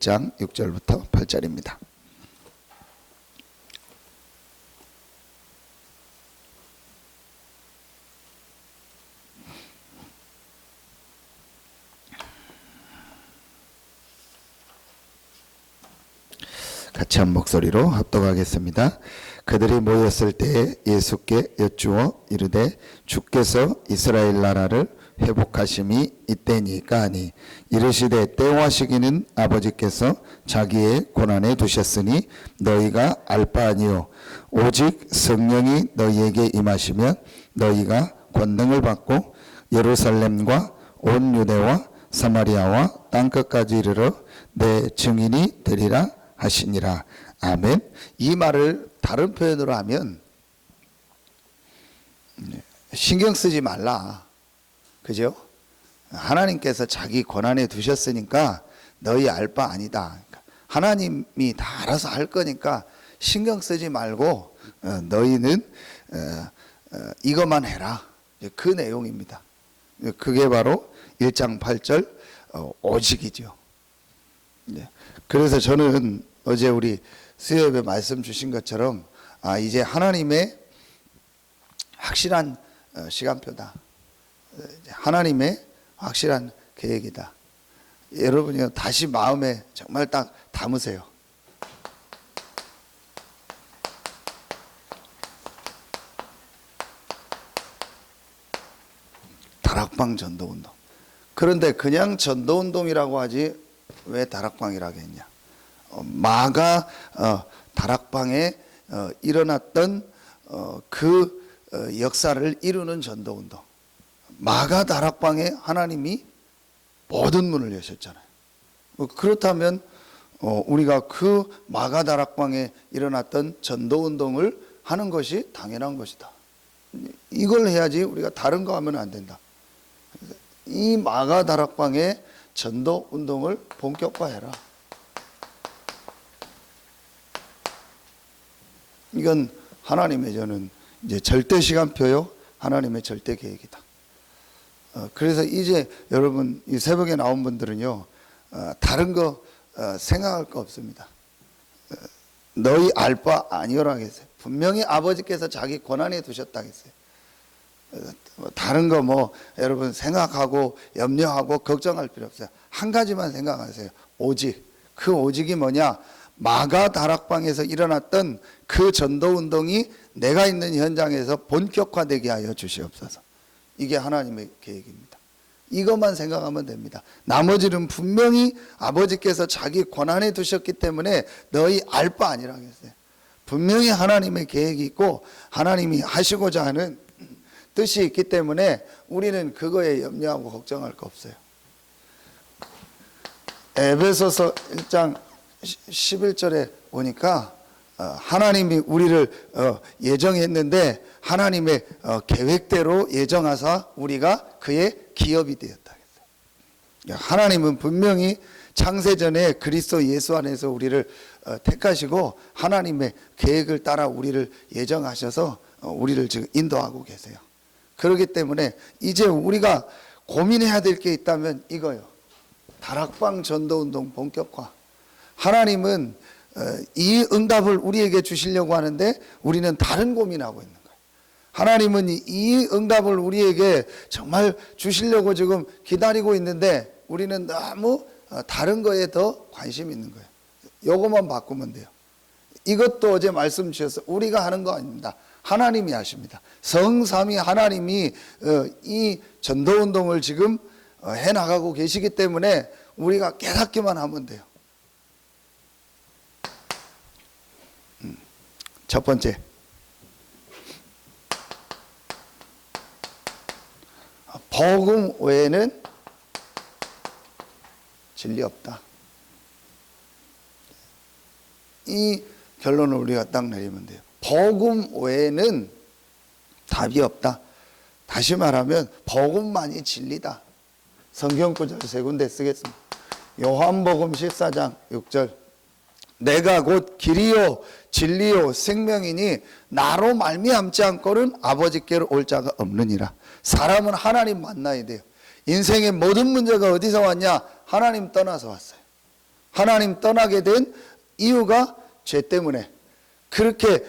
장 6절부터 8절입니다. 같이 한 목소리로 합독하겠습니다. 그들이 모였을 때에 예수께 여쭈어 이르되 주께서 이스라엘 나라를 회복하심이 이때니까 하니 이르시되 때와 시기는 아버지께서 자기의 고난에 두셨으니 너희가 알 바 아니요 오직 성령이 너희에게 임하시면 너희가 권능을 받고 예루살렘과 온 유대와 사마리아와 땅끝까지 이르러 내 증인이 되리라 하시니라. 아멘. 이 말을 다른 표현으로 하면 신경 쓰지 말라. 그죠? 하나님께서 자기 권한에 두셨으니까 너희 알 바 아니다. 하나님이 다 알아서 할 거니까 신경 쓰지 말고 너희는 이것만 해라. 그 내용입니다. 그게 바로 1장 8절 오직이죠. 그래서 저는 어제 우리 수요예배 말씀 주신 것처럼 이제 하나님의 확실한 시간표다. 하나님의 확실한 계획이다. 여러분이 다시 마음에 정말 딱 담으세요. 다락방 전도운동. 그런데 그냥 전도운동이라고 하지 왜 다락방이라고 했냐? 마가 다락방에 일어났던 그 역사를 이루는 전도운동. 마가 다락방에 하나님이 모든 문을 여셨잖아요. 그렇다면 우리가 그 마가 다락방에 일어났던 전도운동을 하는 것이 당연한 것이다. 이걸 해야지 우리가 다른 거 하면 안 된다. 이 마가 다락방의 전도운동을 본격화해라. 이건 하나님의 저는 이제 절대 시간표요. 하나님의 절대 계획이다. 그래서 이제 여러분 이 새벽에 나온 분들은요 다른 거 생각할 거 없습니다. 너희 알 바 아니오라 하겠어요. 분명히 아버지께서 자기 권한에 두셨다 하겠어요. 다른 거 뭐 여러분 생각하고 염려하고 걱정할 필요 없어요. 한 가지만 생각하세요. 오직. 그 오직이 뭐냐? 마가 다락방에서 일어났던 그 전도운동이 내가 있는 현장에서 본격화되게 하여 주시옵소서. 이게 하나님의 계획입니다. 이것만 생각하면 됩니다. 나머지는 분명히 아버지께서 자기 권한에 두셨기 때문에 너희 알 바 아니라 하겠어요. 분명히 하나님의 계획이 있고 하나님이 하시고자 하는 뜻이 있기 때문에 우리는 그거에 염려하고 걱정할 거 없어요. 에베소서 1장 11절에 보니까 하나님이 우리를 예정했는데 하나님의 계획대로 예정하사 우리가 그의 기업이 되었다. 하나님은 분명히 창세전에 그리스도 예수 안에서 우리를 택하시고 하나님의 계획을 따라 우리를 예정하셔서 우리를 지금 인도하고 계세요. 그렇기 때문에 이제 우리가 고민해야 될 게 있다면 이거요. 다락방 전도운동 본격화. 하나님은 이 응답을 우리에게 주시려고 하는데 우리는 다른 고민하고 있는 거예요. 하나님은 이 응답을 우리에게 정말 주시려고 지금 기다리고 있는데 우리는 너무 다른 거에 더 관심이 있는 거예요. 요것만 바꾸면 돼요. 이것도 어제 말씀 주셔서 우리가 하는 거 아닙니다. 하나님이 하십니다. 성삼위 하나님이 이 전도운동을 지금 해나가고 계시기 때문에 우리가 깨닫기만 하면 돼요. 첫 번째, 복음 외에는 진리 없다. 이 결론을 우리가 딱 내리면 돼요. 복음 외에는 답이 없다. 다시 말하면 복음만이 진리다. 성경 구절 세 군데 쓰겠습니다. 요한복음 14장 6절. 내가 곧 길이요 진리요 생명이니 나로 말미암지 않고는 아버지께로 올 자가 없느니라. 사람은 하나님 만나야 돼요. 인생의 모든 문제가 어디서 왔냐? 하나님 떠나서 왔어요. 하나님 떠나게 된 이유가 죄 때문에. 그렇게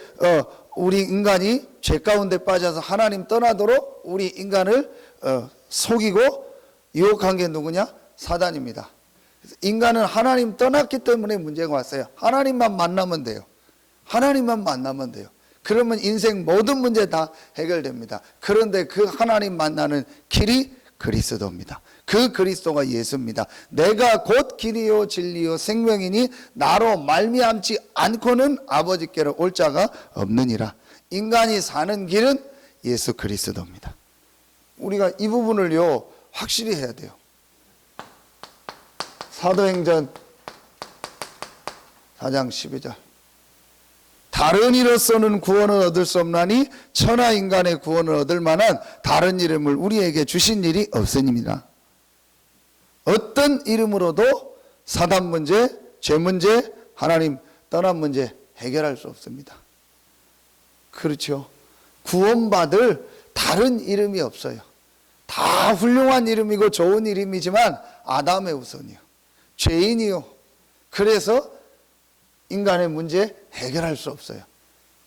우리 인간이 죄 가운데 빠져서 하나님 떠나도록 우리 인간을 속이고 유혹한 게 누구냐? 사단입니다. 인간은 하나님 떠났기 때문에 문제가 왔어요. 하나님만 만나면 돼요. 하나님만 만나면 돼요. 그러면 인생 모든 문제 다 해결됩니다. 그런데 그 하나님 만나는 길이 그리스도입니다. 그 그리스도가 예수입니다. 내가 곧 길이요 진리요 생명이니 나로 말미암지 않고는 아버지께로 올 자가 없느니라. 인간이 사는 길은 예수 그리스도입니다. 우리가 이 부분을요 확실히 해야 돼요. 사도행전 4장 12절 다른 이로서는 구원을 얻을 수 없나니 천하 인간의 구원을 얻을 만한 다른 이름을 우리에게 주신 일이 없으니라. 어떤 이름으로도 사단 문제, 죄 문제, 하나님 떠난 문제 해결할 수 없습니다. 그렇죠. 구원받을 다른 이름이 없어요. 다 훌륭한 이름이고 좋은 이름이지만 아담의 우선이요. 죄인이요. 그래서 인간의 문제 해결할 수 없어요.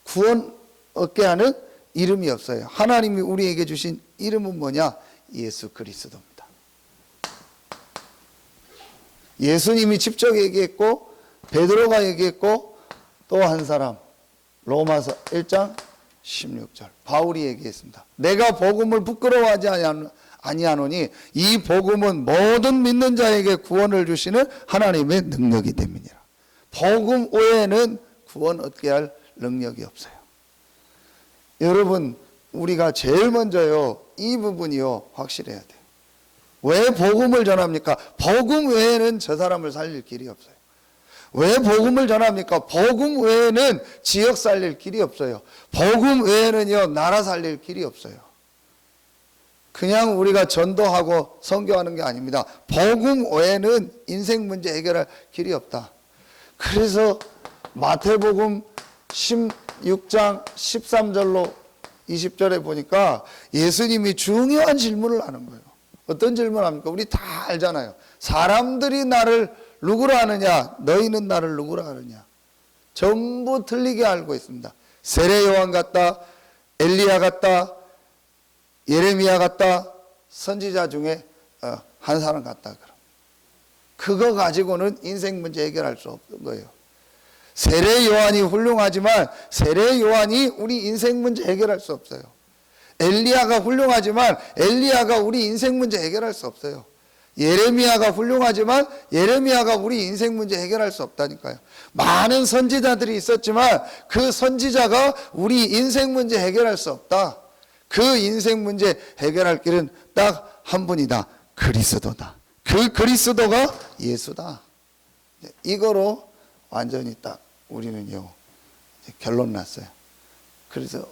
구원 얻게 하는 이름이 없어요. 하나님이 우리에게 주신 이름은 뭐냐? 예수 그리스도입니다. 예수님이 직접 얘기했고 베드로가 얘기했고 또 한 사람 로마서 1장 16절 바울이 얘기했습니다. 내가 복음을 부끄러워하지 아니하노니 이 복음은 모든 믿는 자에게 구원을 주시는 하나님의 능력이 됨이니라. 복음 외에는 구원 얻게 할 능력이 없어요. 여러분 우리가 제일 먼저요 이 부분이요 확실해야 돼요. 왜 복음을 전합니까? 복음 외에는 저 사람을 살릴 길이 없어요. 왜 복음을 전합니까? 복음 외에는 지역 살릴 길이 없어요. 복음 외에는요 나라 살릴 길이 없어요. 그냥 우리가 전도하고 선교하는 게 아닙니다. 복음 외에는 인생 문제 해결할 길이 없다. 그래서 마태복음 16장 13절로 20절에 보니까 예수님이 중요한 질문을 하는 거예요. 어떤 질문을 합니까? 우리 다 알잖아요. 사람들이 나를 누구라 하느냐? 너희는 나를 누구라 하느냐? 전부 틀리게 알고 있습니다. 세례 요한 같다, 엘리야 같다, 예레미야 같다, 선지자 중에 한 사람 같다. 그거 가지고는 인생 문제 해결할 수 없는 거예요. 세례 요한이 훌륭하지만 세례 요한이 우리 인생 문제 해결할 수 없어요. 엘리야가 훌륭하지만 엘리야가 우리 인생 문제 해결할 수 없어요. 예레미야가 훌륭하지만 예레미야가 우리 인생 문제 해결할 수 없다니까요. 많은 선지자들이 있었지만 그 선지자가 우리 인생 문제 해결할 수 없다. 그 인생 문제 해결할 길은 딱 한 분이다. 그리스도다. 그 그리스도가 예수다. 이거로 완전히 딱 우리는요 결론 났어요. 그래서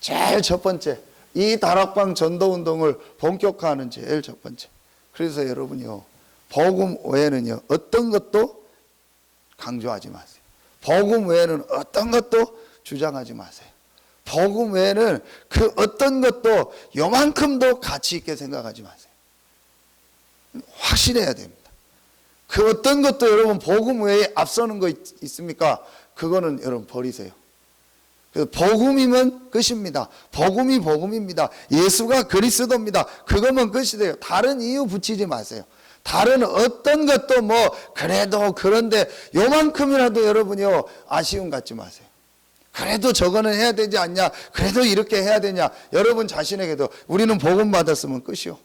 제일 첫 번째 이 다락방 전도운동을 본격화하는 제일 첫 번째. 그래서 여러분요 복음 외에는요 어떤 것도 강조하지 마세요. 복음 외에는 어떤 것도 주장하지 마세요. 복음 외에는 그 어떤 것도 요만큼도 가치 있게 생각하지 마세요. 확실해야 됩니다. 그 어떤 것도 여러분 복음 외에 앞서는 거 있습니까? 그거는 여러분 버리세요. 복음이면 끝입니다. 복음이 복음입니다. 예수가 그리스도입니다. 그거면 끝이 돼요. 다른 이유 붙이지 마세요. 다른 어떤 것도 뭐 그래도 그런데 요만큼이라도 여러분이요 아쉬움 갖지 마세요. 그래도 저거는 해야 되지 않냐? 그래도 이렇게 해야 되냐? 여러분 자신에게도 우리는 복음 받았으면 끝이요.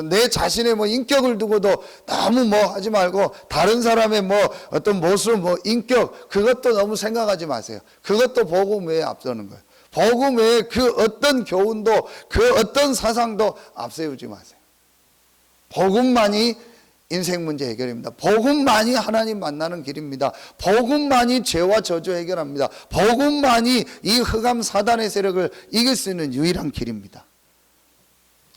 내 자신의 뭐 인격을 두고도 너무 뭐 하지 말고 다른 사람의 뭐 어떤 모습, 뭐 인격 그것도 너무 생각하지 마세요. 그것도 복음 외에 앞서는 거예요. 복음 외에 그 어떤 교훈도 그 어떤 사상도 앞세우지 마세요. 복음만이 인생 문제 해결입니다. 복음만이 하나님 만나는 길입니다. 복음만이 죄와 저주 해결합니다. 복음만이 이 흑암 사단의 세력을 이길 수 있는 유일한 길입니다.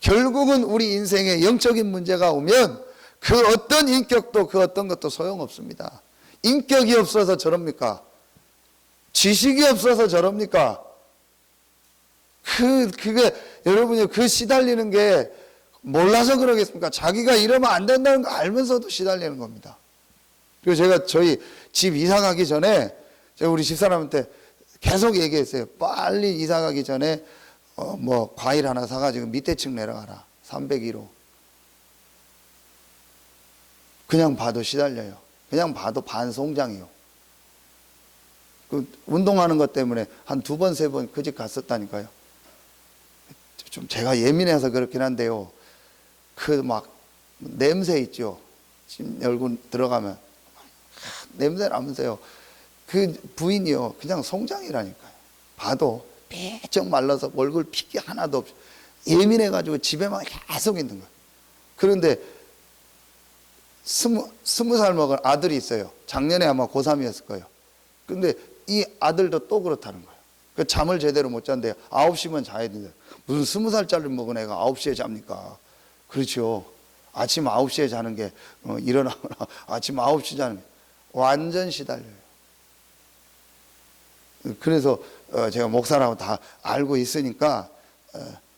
결국은 우리 인생에 영적인 문제가 오면 그 어떤 인격도 그 어떤 것도 소용없습니다. 인격이 없어서 저럽니까? 지식이 없어서 저럽니까? 그게 여러분이 그 시달리는 게 몰라서 그러겠습니까? 자기가 이러면 안 된다는 거 알면서도 시달리는 겁니다. 그리고 제가 저희 집 이사 가기 전에 제가 우리 집사람한테 계속 얘기했어요. 빨리 이사 가기 전에 뭐 과일 하나 사가지고 밑에 층 내려가라. 301호. 그냥 봐도 시달려요. 그냥 봐도 반송장이요. 그 운동하는 것 때문에 한 2번, 3번 그 집 갔었다니까요. 좀 제가 예민해서 그렇긴 한데요. 그 막 냄새 있죠. 집 열고 들어가면 냄새 나면서요. 그 부인이요. 그냥 송장이라니까요. 봐도 삐쩍 말라서 얼굴 핏기 하나도 없이 예민해가지고 집에만 계속 있는 거예요. 그런데 20살 먹은 아들이 있어요. 작년에 아마 고3이었을 거예요. 근데 이 아들도 또 그렇다는 거예요. 그 잠을 제대로 못 잔대요. 9시면 자야 된대요. 무슨 20살짜리 먹은 애가 9시에 잡니까? 그렇죠. 아침 9시에 자는 게 일어나거나 아침 9시 자는 게 완전 시달려요. 그래서 제가 목사라고 다 알고 있으니까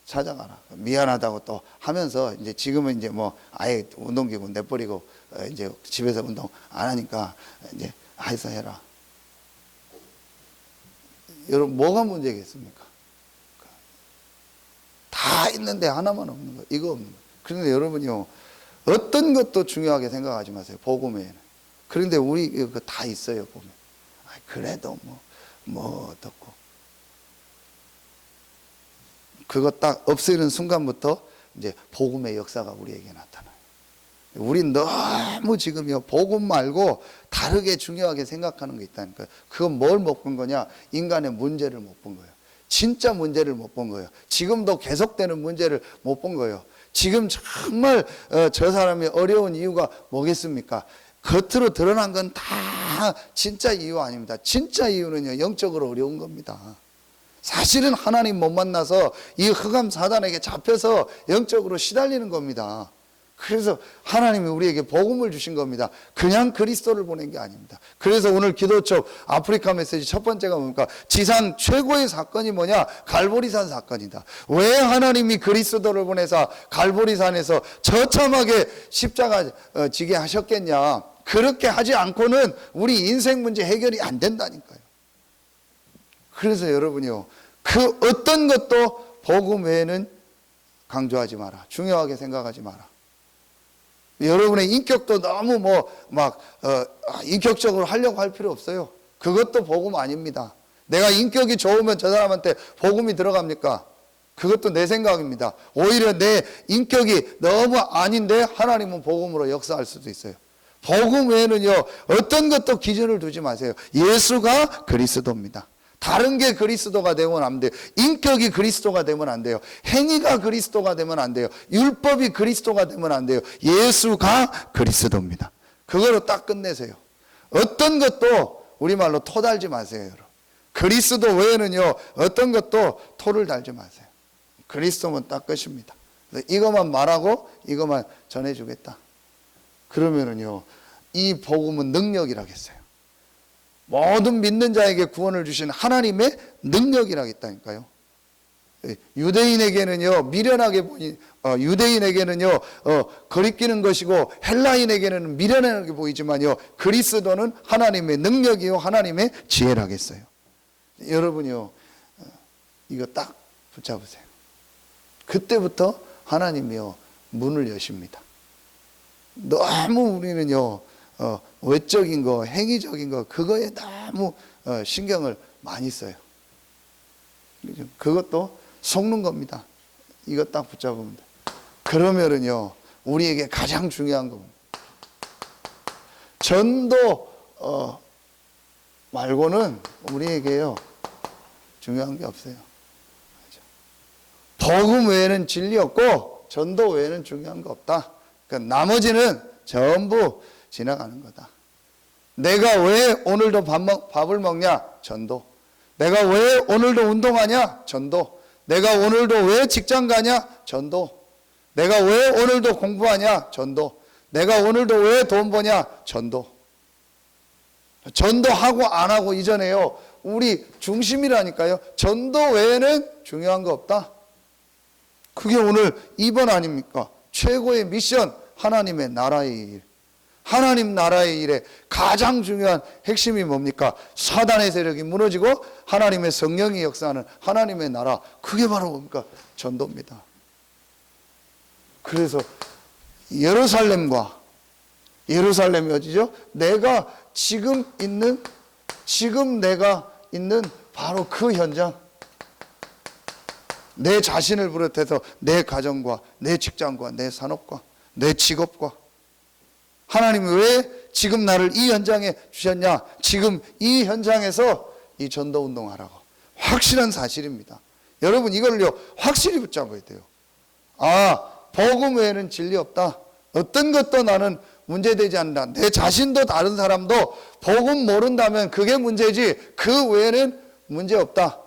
찾아가라. 미안하다고 또 하면서 이제 지금은 이제 뭐 아예 운동기구 내버리고 이제 집에서 운동 안 하니까 이제 해서 해라. 여러분 뭐가 문제겠습니까? 다 있는데 하나만 없는 거, 이거 없는 거. 그런데 여러분이요, 어떤 것도 중요하게 생각하지 마세요. 복음에는. 그런데 우리 이거 다 있어요 보면. 그래도 뭐 어떻고. 그거 딱 없애는 순간부터 이제 복음의 역사가 우리에게 나타나요. 우린 너무 지금요 복음 말고 다르게 중요하게 생각하는 게 있다니까요. 그건 뭘 못 본 거냐? 인간의 문제를 못 본 거예요. 진짜 문제를 못 본 거예요. 지금도 계속되는 문제를 못 본 거예요. 지금 정말 저 사람이 어려운 이유가 뭐겠습니까? 겉으로 드러난 건 다 진짜 이유 아닙니다. 진짜 이유는요 영적으로 어려운 겁니다. 사실은 하나님 못 만나서 이 흑암 사단에게 잡혀서 영적으로 시달리는 겁니다. 그래서 하나님이 우리에게 복음을 주신 겁니다. 그냥 그리스도를 보낸 게 아닙니다. 그래서 오늘 기도촉 아프리카 메시지 첫 번째가 뭡니까? 지상 최고의 사건이 뭐냐? 갈보리산 사건이다. 왜 하나님이 그리스도를 보내서 갈보리산에서 처참하게 십자가 지게 하셨겠냐? 그렇게 하지 않고는 우리 인생 문제 해결이 안 된다니까요. 그래서 여러분이요, 그 어떤 것도 복음 외에는 강조하지 마라. 중요하게 생각하지 마라. 여러분의 인격도 너무 인격적으로 하려고 할 필요 없어요. 그것도 복음 아닙니다. 내가 인격이 좋으면 저 사람한테 복음이 들어갑니까? 그것도 내 생각입니다. 오히려 내 인격이 너무 아닌데 하나님은 복음으로 역사할 수도 있어요. 복음 외에는요, 어떤 것도 기준을 두지 마세요. 예수가 그리스도입니다. 다른 게 그리스도가 되면 안 돼요. 인격이 그리스도가 되면 안 돼요. 행위가 그리스도가 되면 안 돼요. 율법이 그리스도가 되면 안 돼요. 예수가 그리스도입니다. 그거로 딱 끝내세요. 어떤 것도 우리말로 토 달지 마세요, 여러분. 그리스도 외에는요, 어떤 것도 토를 달지 마세요. 그리스도면 딱 끝입니다. 이것만 말하고 이것만 전해주겠다. 그러면은요, 이 복음은 능력이라겠어요. 모든 믿는 자에게 구원을 주신 하나님의 능력이라겠다니까요. 유대인에게는요 미련하게 보이 유대인에게는요 거리끼는 것이고 헬라인에게는 미련하게 보이지만요 그리스도는 하나님의 능력이요 하나님의 지혜라겠어요. 여러분이요 이거 딱 붙잡으세요. 그때부터 하나님이요 문을 여십니다. 너무 우리는요 외적인 거, 행위적인 거, 그거에 너무 신경을 많이 써요. 그것도 속는 겁니다. 이거 딱 붙잡으면 돼. 그러면은요, 우리에게 가장 중요한 겁니다. 전도 말고는 우리에게요, 중요한 게 없어요. 복음 외에는 진리 없고, 전도 외에는 중요한 거 없다. 그러니까 나머지는 전부 지나가는 거다. 내가 왜 오늘도 밥을 먹냐? 전도. 내가 왜 오늘도 운동하냐? 전도. 내가 오늘도 왜 직장 가냐? 전도. 내가 왜 오늘도 공부하냐? 전도. 내가 오늘도 왜 돈 버냐? 전도. 전도하고 안 하고 이전에요. 우리 중심이라니까요. 전도 외에는 중요한 거 없다. 그게 오늘 2번 아닙니까? 최고의 미션, 하나님의 나라의 일. 하나님 나라의 일에 가장 중요한 핵심이 뭡니까? 사단의 세력이 무너지고 하나님의 성령이 역사하는 하나님의 나라, 그게 바로 뭡니까? 전도입니다. 그래서 예루살렘이 어디죠? 지금 내가 있는 바로 그 현장, 내 자신을 비롯해서 내 가정과 내 직장과 내 산업과 내 직업과, 하나님이 왜 지금 나를 이 현장에 주셨냐? 지금 이 현장에서 이 전도 운동하라고. 확실한 사실입니다. 여러분, 이걸요 확실히 붙잡아야 돼요. 복음 외에는 진리 없다. 어떤 것도 나는 문제되지 않는다. 내 자신도 다른 사람도 복음 모른다면 그게 문제지, 그 외에는 문제 없다.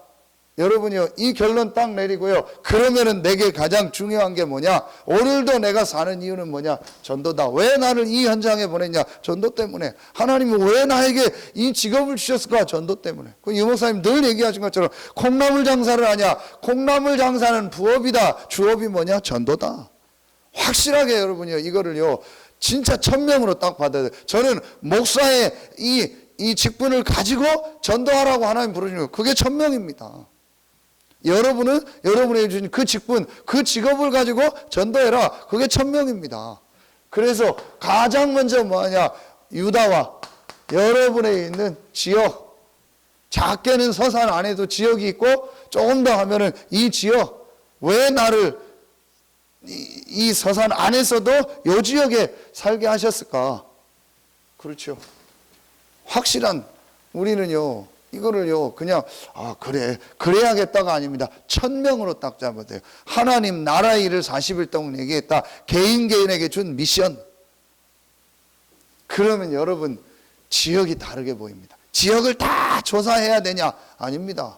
여러분이요, 이 결론 딱 내리고요, 그러면은 내게 가장 중요한 게 뭐냐? 오늘도 내가 사는 이유는 뭐냐? 전도다. 왜 나를 이 현장에 보냈냐? 전도 때문에. 하나님은 왜 나에게 이 직업을 주셨을까? 전도 때문에. 그 유목사님 늘 얘기하신 것처럼 콩나물 장사를 하냐? 콩나물 장사는 부업이다. 주업이 뭐냐? 전도다. 확실하게 여러분이요, 이거를요 진짜 천명으로 딱 받아야 돼요. 저는 목사의 이 직분을 가지고 전도하라고 하나님 부르시는 거예요. 그게 천명입니다. 여러분은 여러분에게 주신 그 직분, 그 직업을 가지고 전도해라. 그게 천명입니다. 그래서 가장 먼저 뭐하냐? 유다와 여러분에 있는 지역, 작게는 서산 안에도 지역이 있고 조금 더 하면은 이 지역, 왜 나를 이 서산 안에서도 요 지역에 살게 하셨을까? 그렇죠. 확실한, 우리는요 이거를요 그냥 그래야겠다가 아닙니다. 천명으로 딱 잡아야 돼요. 하나님 나라의 일을 40일 동안 얘기했다. 개인에게 준 미션. 그러면 여러분 지역이 다르게 보입니다. 지역을 다 조사해야 되냐? 아닙니다.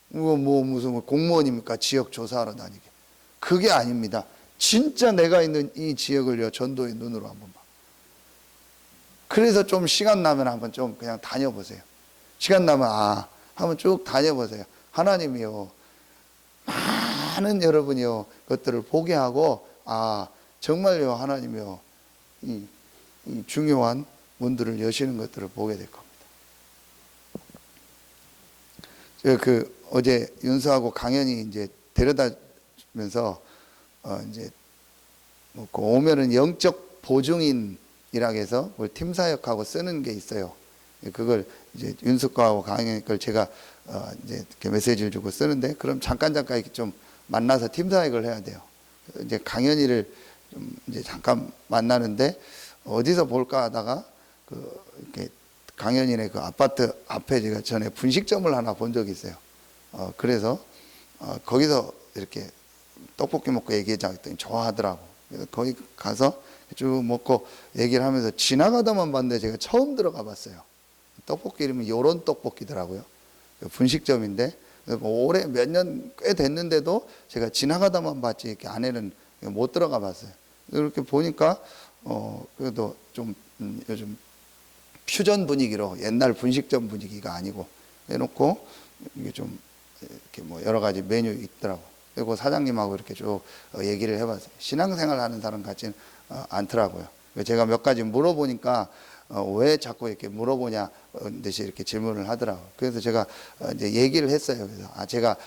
무슨 공무원입니까? 지역 조사하러 다니게. 그게 아닙니다. 진짜 내가 있는 이 지역을요 전도의 눈으로 한번 봐. 그래서 좀 시간 나면 한번 좀 그냥 다녀보세요. 시간 나면 한번 쭉 다녀보세요. 하나님이요 많은 여러분이요 것들을 보게 하고 정말요 하나님이요 이 중요한 문들을 여시는 것들을 보게 될 겁니다. 제가 어제 윤수하고 강연이 이제 데려다면서 이제 오면은 영적 보증인이라고 해서 팀사역하고 쓰는 게 있어요. 그걸 이제 윤숙과하고 강연 걸 제가 이제 이렇게 메시지를 주고 쓰는데, 그럼 잠깐 이렇게 좀 만나서 팀사역을 해야 돼요. 이제 강연이를 좀 이제 잠깐 만나는데 어디서 볼까 하다가 이렇게 강연인의 그 아파트 앞에 제가 전에 분식점을 하나 본 적이 있어요. 그래서 거기서 이렇게 떡볶이 먹고 얘기하자 했더니 좋아하더라고. 그래서 거기 가서 쭉 먹고 얘기를 하면서 지나가다만 봤는데 제가 처음 들어가 봤어요. 떡볶이 이름이 요런 떡볶이더라고요. 분식점인데 올해 몇 년 꽤 됐는데도 제가 지나가다만 봤지 이렇게 안에는 못 들어가 봤어요. 이렇게 보니까 그래도 좀 요즘 퓨전 분위기로, 옛날 분식점 분위기가 아니고 해놓고 이게 좀 이렇게 여러 가지 메뉴 있더라고. 그리고 사장님하고 이렇게 쭉 얘기를 해봤어요. 신앙생활 하는 사람 같지는 않더라고요. 제가 몇 가지 물어보니까 왜 자꾸 이렇게 물어보냐 듯이 이렇게 질문을 하더라고요. 그래서 제가 이제 얘기를 했어요. 그래서 제가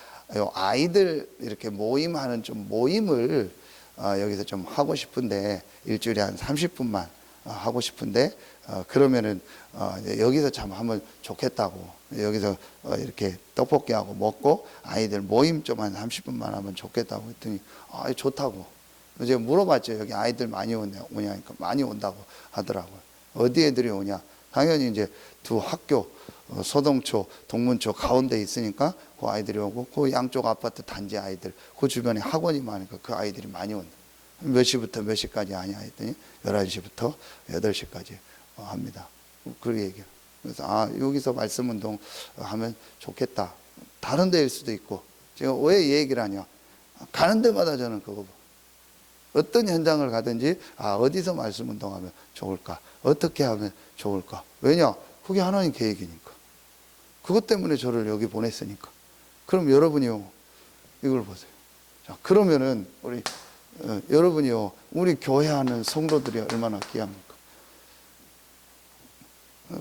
아이들 이렇게 모임하는 좀 모임을 여기서 좀 하고 싶은데, 일주일에 한 30분만 하고 싶은데 그러면은 여기서 참 하면 좋겠다고. 여기서 이렇게 떡볶이하고 먹고 아이들 모임 좀 한 30분만 하면 좋겠다고 했더니 좋다고. 제가 물어봤죠. 여기 아이들 많이 오냐니까 많이 온다고 하더라고요. 어디 애들이 오냐? 당연히 이제 두 학교, 소동초, 동문초 가운데 있으니까 그 아이들이 오고, 그 양쪽 아파트 단지 아이들, 그 주변에 학원이 많으니까 그 아이들이 많이 온다. 몇 시부터 몇 시까지 하냐 했더니 11시부터 8시까지 합니다. 그렇게 얘기해요. 그래서 여기서 말씀 운동 하면 좋겠다. 다른 데일 수도 있고. 제가 왜 이 얘기를 하냐? 가는 데마다 저는 그거 어떤 현장을 가든지 어디서 말씀 운동하면 좋을까? 어떻게 하면 좋을까? 왜냐? 그게 하나님 계획이니까. 그것 때문에 저를 여기 보냈으니까. 그럼 여러분이요, 이걸 보세요. 자, 그러면은 여러분이요, 우리 교회 하는 성도들이 얼마나 귀합니까?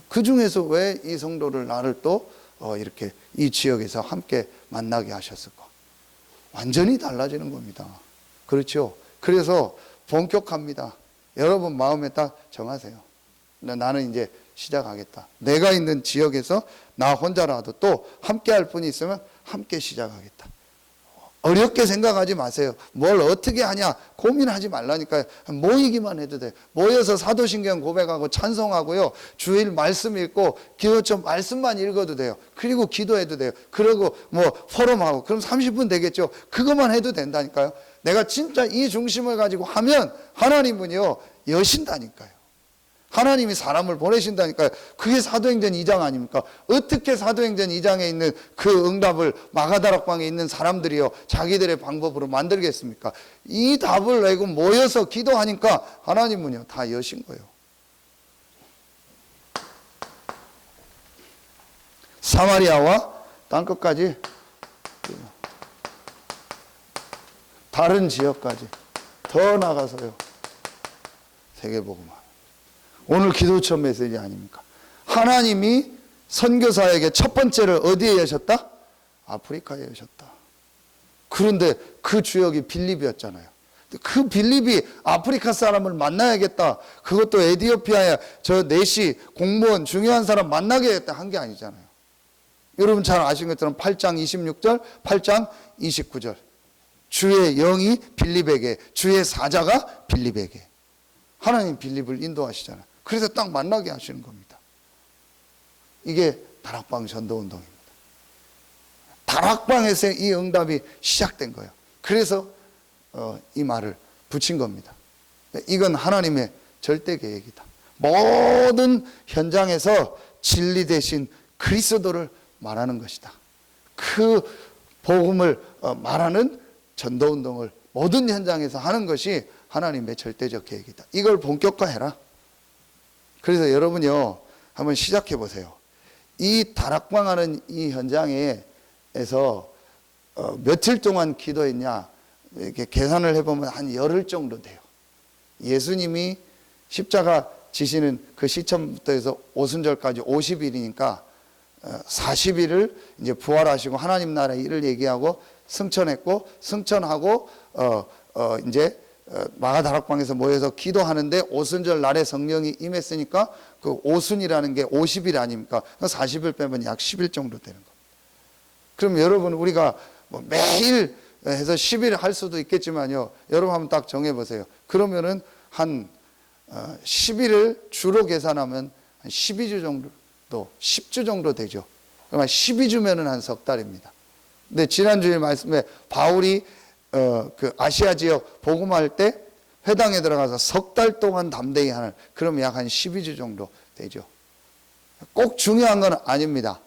그 중에서 왜 이 성도를 나를 또 이렇게 이 지역에서 함께 만나게 하셨을까? 완전히 달라지는 겁니다. 그렇죠? 그래서 본격합니다. 여러분 마음에 딱 정하세요. 나는 이제 시작하겠다. 내가 있는 지역에서 나 혼자라도 또 함께 할 분이 있으면 함께 시작하겠다. 어렵게 생각하지 마세요. 뭘 어떻게 하냐 고민하지 말라니까요. 모이기만 해도 돼요. 모여서 사도신경 고백하고 찬송하고요. 주일 말씀 읽고 기도처럼 말씀만 읽어도 돼요. 그리고 기도해도 돼요. 그리고 뭐 포럼하고 그럼 30분 되겠죠. 그것만 해도 된다니까요. 내가 진짜 이 중심을 가지고 하면 하나님은요 여신다니까요. 하나님이 사람을 보내신다니까요. 그게 사도행전 2장 아닙니까? 어떻게 사도행전 2장에 있는 그 응답을 마가다락방에 있는 사람들이요 자기들의 방법으로 만들겠습니까? 이 답을 내고 모여서 기도하니까 하나님은요 다 여신 거예요. 사마리아와 땅끝까지 다른 지역까지 더 나가서요 세계복음화. 오늘 기도처 메시지 아닙니까? 하나님이 선교사에게 첫 번째를 어디에 여셨다? 아프리카에 여셨다. 그런데 그 주역이 빌립이었잖아요. 그 빌립이 아프리카 사람을 만나야겠다. 그것도 에티오피아에 저 넷이 공무원 중요한 사람 만나게겠다 한 게 아니잖아요. 여러분 잘 아시는 것처럼 8장 26절, 8장 29절. 주의 영이 빌립에게, 주의 사자가 빌립에게. 하나님 빌립을 인도하시잖아요. 그래서 딱 만나게 하시는 겁니다. 이게 다락방 전도운동입니다. 다락방에서 이 응답이 시작된 거예요. 그래서 이 말을 붙인 겁니다. 이건 하나님의 절대 계획이다. 모든 현장에서 진리 대신 그리스도를 말하는 것이다. 그 복음을 말하는 전도운동을 모든 현장에서 하는 것이 하나님의 절대적 계획이다. 이걸 본격화해라. 그래서 여러분요 한번 시작해 보세요. 이 다락방하는 이 현장에서 며칠 동안 기도했냐 이렇게 계산을 해보면 한 열흘 정도 돼요. 예수님이 십자가 지시는 그 시점부터 해서 오순절까지 50일이니까 40일을 이제 부활하시고 하나님 나라의 일을 얘기하고 승천했고 승천하고 이제 마가다락방에서 모여서 기도하는데 오순절 날에 성령이 임했으니까 그 오순이라는 게 50일 아닙니까? 40일 빼면 약 10일 정도 되는 겁니다. 그럼 여러분 우리가 뭐 매일 해서 10일 할 수도 있겠지만요. 여러분 한번 딱 정해보세요. 그러면은 한 10일을 주로 계산하면 한 12주 정도, 10주 정도 되죠. 그러면 12주면은 한 석 달입니다. 근데 지난주에 말씀에 바울이 그 아시아 지역 복음할 때 회당에 들어가서 석 달 동안 담대히 하는, 그러면 약 한 12주 정도 되죠. 꼭 중요한 건 아닙니다.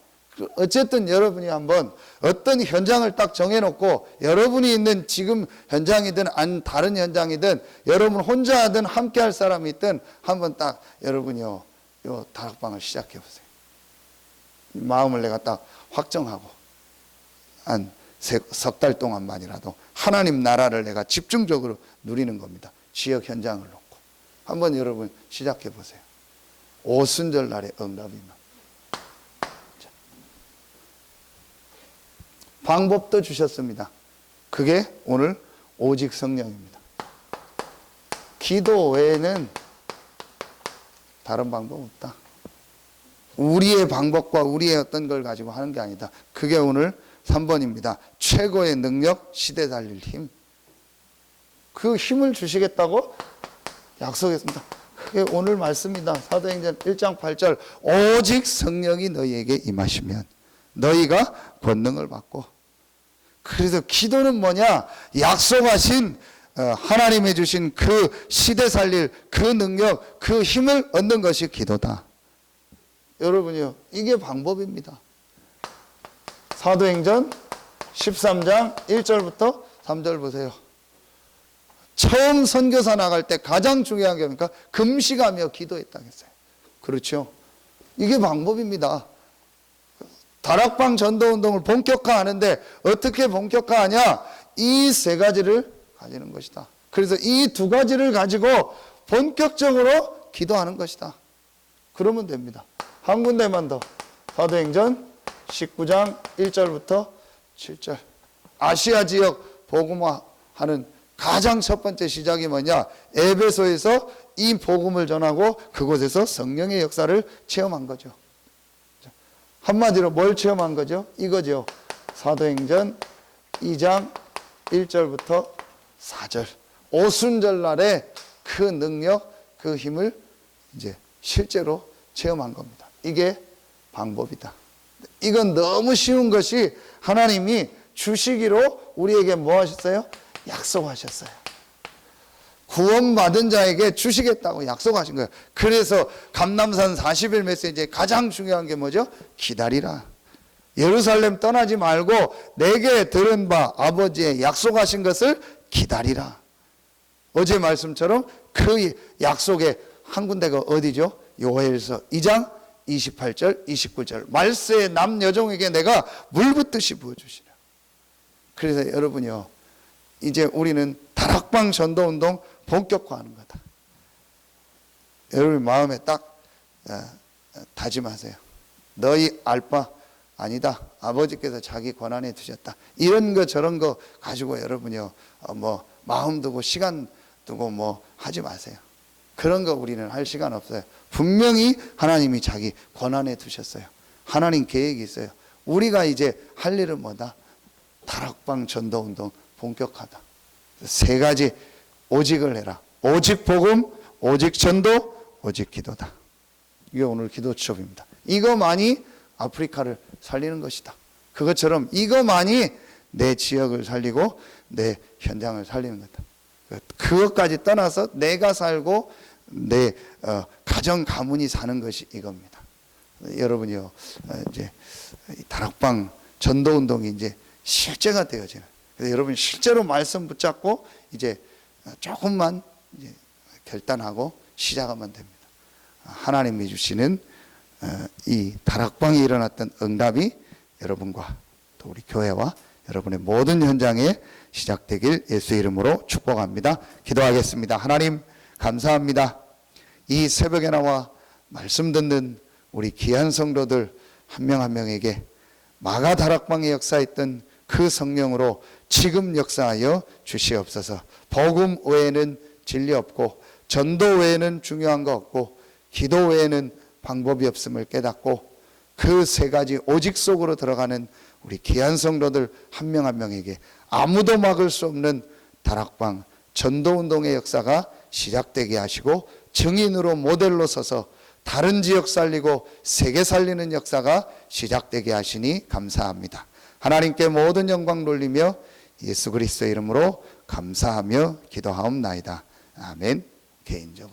어쨌든 여러분이 한번 어떤 현장을 딱 정해놓고 여러분이 있는 지금 현장이든 다른 현장이든 여러분 혼자 하든 함께 할 사람이 있든 한번 딱 여러분이요 요 다락방을 시작해 보세요. 마음을 내가 딱 확정하고 한 석 달 동안만이라도 하나님 나라를 내가 집중적으로 누리는 겁니다. 지역 현장을 놓고 한번 여러분 시작해 보세요. 오순절 날의 응답이면 방법도 주셨습니다. 그게 오늘 오직 성령입니다. 기도 외에는 다른 방법 없다. 우리의 방법과 우리의 어떤 걸 가지고 하는 게 아니다. 그게 오늘 3번입니다. 최고의 능력, 시대 살릴 힘. 그 힘을 주시겠다고 약속했습니다. 그게 오늘 말씀입니다. 사도행전 1장 8절 오직 성령이 너희에게 임하시면 너희가 권능을 받고. 그래서 기도는 뭐냐? 약속하신 하나님이 주신 그 시대 살릴 그 능력, 그 힘을 얻는 것이 기도다. 여러분이요, 이게 방법입니다. 사도행전 13장 1절부터 3절 보세요. 처음 선교사 나갈 때 가장 중요한 게 뭡니까? 금식하며 기도했다고 했어요. 그렇죠? 이게 방법입니다. 다락방 전도운동을 본격화하는데 어떻게 본격화하냐? 이 세 가지를 가지는 것이다. 그래서 이 두 가지를 가지고 본격적으로 기도하는 것이다. 그러면 됩니다. 한 군데만 더. 사도행전 19장 1절부터 7절. 아시아 지역 복음화하는 가장 첫 번째 시작이 뭐냐? 에베소에서 이 복음을 전하고 그곳에서 성령의 역사를 체험한 거죠. 한마디로 뭘 체험한 거죠? 이거죠. 사도행전 2장 1절부터 4절. 오순절날에 그 능력, 그 힘을 이제 실제로 체험한 겁니다. 이게 방법이다. 이건 너무 쉬운 것이 하나님이 주시기로 우리에게 뭐 하셨어요? 약속하셨어요. 구원받은 자에게 주시겠다고 약속하신 거예요. 그래서 감람산 40일 메시지의 가장 중요한 게 뭐죠? 기다리라. 예루살렘 떠나지 말고 내게 들은 바 아버지의 약속하신 것을 기다리라. 어제 말씀처럼 그 약속의 한 군데가 어디죠? 요엘서 2장 28절 29절. 말세의 남여종에게 내가 물 붓듯이 부어주시라. 그래서 여러분요, 이제 우리는 다락방 전도운동 본격화하는 거다. 여러분 마음에 딱 다짐하세요. 너희 알바 아니다. 아버지께서 자기 권한에 두셨다. 이런 거 저런 거 가지고 여러분요 뭐 마음 두고 시간 두고 뭐 하지 마세요. 그런 거 우리는 할 시간 없어요. 분명히 하나님이 자기 권한에 두셨어요. 하나님 계획이 있어요. 우리가 이제 할 일은 뭐다? 다락방 전도운동 본격하다. 세 가지 오직을 해라. 오직 복음, 오직 전도, 오직 기도다. 이게 오늘 기도 수업입니다. 이거만이 아프리카를 살리는 것이다. 그것처럼 이거만이 내 지역을 살리고 내 현장을 살리는 거다. 그것까지 떠나서 내가 살고 내 가정 가문이 사는 것이 이겁니다. 여러분이요, 이제 다락방 전도 운동이 이제 실제가 되어지는. 그래서 여러분 실제로 말씀 붙잡고 이제 조금만 이제 결단하고 시작하면 됩니다. 하나님이 주시는 이 다락방에 일어났던 응답이 여러분과 또 우리 교회와 여러분의 모든 현장에 시작되길 예수의 이름으로 축복합니다. 기도하겠습니다. 하나님 감사합니다. 이 새벽에 나와 말씀 듣는 우리 귀한 성도들 한 명 한 명에게 마가 다락방에 역사했던 그 성령으로 지금 역사하여 주시옵소서. 복음 외에는 진리 없고 전도 외에는 중요한 거 없고 기도 외에는 방법이 없음을 깨닫고 그 세 가지 오직 속으로 들어가는 우리 귀한 성도들 한 명 한 명에게 아무도 막을 수 없는 다락방 전도운동의 역사가 시작되게 하시고 증인으로 모델로 서서 다른 지역 살리고 세계 살리는 역사가 시작되게 하시니 감사합니다. 하나님께 모든 영광 돌리며 예수 그리스도의 이름으로 감사하며 기도하옵나이다. 아멘. 개인적으로